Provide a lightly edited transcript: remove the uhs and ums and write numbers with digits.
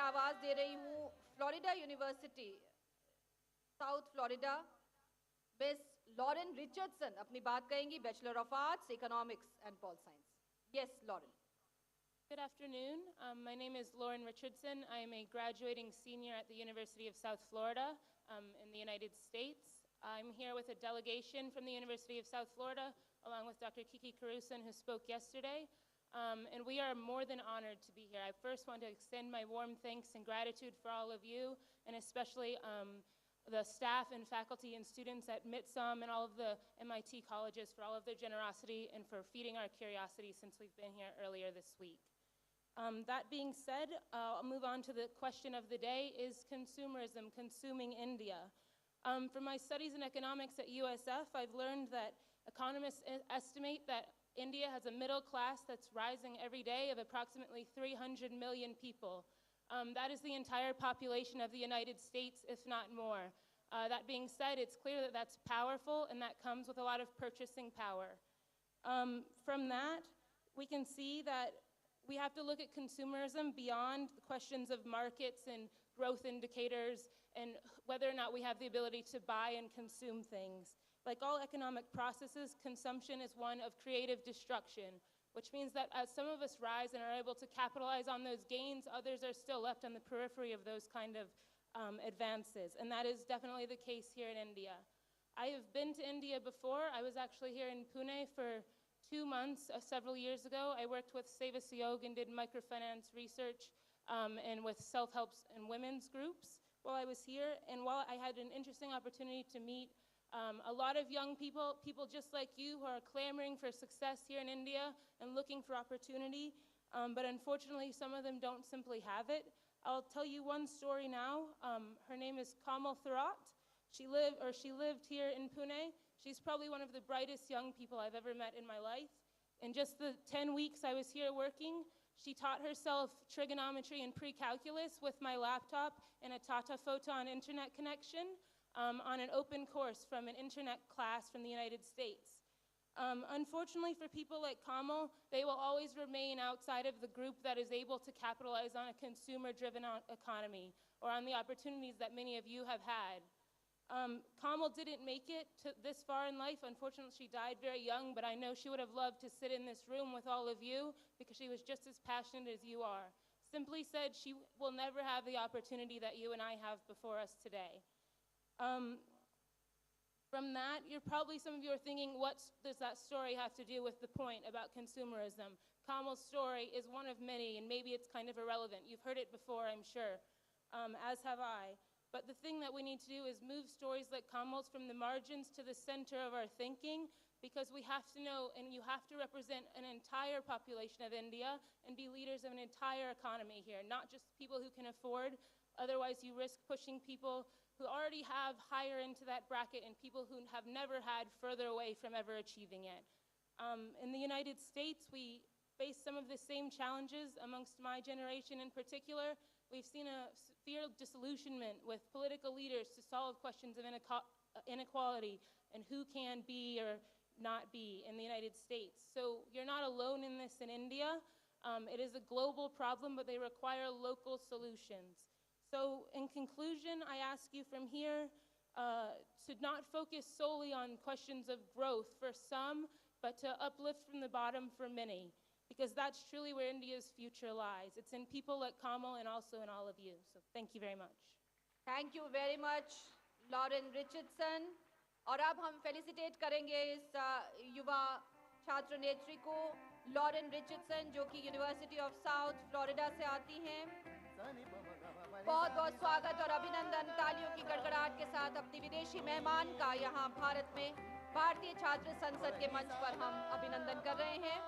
आवाज दे रही हूँ Florida university south Florida miss Lauren Richardson अपनी बात कहेंगी, bachelor of arts economics and pol science. Yes Lauren. Good afternoon. My name is Lauren Richardson. I am a graduating senior at the University of South Florida in the United States. I'm here with a delegation from the University of South Florida, along with Dr. Kiki Caruson, who spoke yesterday. And we are more than honored to be here. I first want to extend my warm thanks and gratitude for all of you, and especially the staff and faculty and students at MITSOM and all of the MIT colleges for all of their generosity and for feeding our curiosity since we've been here earlier this week. That being said, I'll move on to the question of the day: is consumerism consuming India? From my studies in economics at USF, I've learned that economists estimate that India has a middle class that's rising every day of approximately 300 million people. That is the entire population of the United States, if not more. That being said, it's clear that that's powerful, and that comes with a lot of purchasing power. From that, we can see that we have to look at consumerism beyond the questions of markets and growth indicators and whether or not we have the ability to buy and consume things. Like all economic processes, consumption is one of creative destruction, which means that as some of us rise and are able to capitalize on those gains, others are still left on the periphery of those kind of advances. And that is definitely the case here in India. I have been to India before. I was actually here in Pune for 2 months several years ago. I worked with Seva Sahयोग and did microfinance research and with self-help and women's groups while I was here. And while I had an interesting opportunity to meet a lot of young people just like you who are clamoring for success here in India and looking for opportunity, but unfortunately some of them don't simply have it. I'll tell you one story now. Her name is Kamal Thorat. She lived here in Pune. She's probably one of the brightest young people I've ever met in my life. In just the 10 weeks I was here working, she taught herself trigonometry and pre-calculus with my laptop and a Tata Photon internet connection on an open course from an internet class from the United States. Unfortunately for people like Kamal, they will always remain outside of the group that is able to capitalize on a consumer-driven economy or on the opportunities that many of you have had. Kamal didn't make it to this far in life. Unfortunately, she died very young, but I know she would have loved to sit in this room with all of you because she was just as passionate as you are. Simply said, she will never have the opportunity that you and I have before us today. From that, some of you are thinking, what does that story have to do with the point about consumerism? Kamal's story is one of many, and maybe it's kind of irrelevant. You've heard it before, I'm sure, as have I. But the thing that we need to do is move stories like Kamal's from the margins to the center of our thinking, because we have to know, and you have to represent an entire population of India and be leaders of an entire economy here, not just people who can afford. Otherwise, you risk pushing people who already have higher into that bracket and people who have never had further away from ever achieving it. In the United States, we face some of the same challenges amongst my generation in particular. We've seen a severe disillusionment with political leaders to solve questions of inequality and who can be or not be in the United States. So you're not alone in this in India. It is a global problem, but they require local solutions. So in conclusion, I ask you from here to not focus solely on questions of growth for some, but to uplift from the bottom for many, because that's truly where India's future lies. It's in people like Kamal and also in all of you. So thank you very much. Thank you very much, Lauren Richardson. और अब हम felicitate करेंगे इस युवा छात्र नेत्री को, Lauren Richardson, जो कि यूनिवर्सिटी ऑफ साउथ फ्लोरिडा से आती हैं। बहुत बहुत स्वागत और अभिनंदन तालियों की गड़गड़ाहट के साथ अपनी विदेशी मेहमान का यहाँ भारत में भारतीय छात्र संसद के मंच पर हम अभिनंदन कर रहे हैं।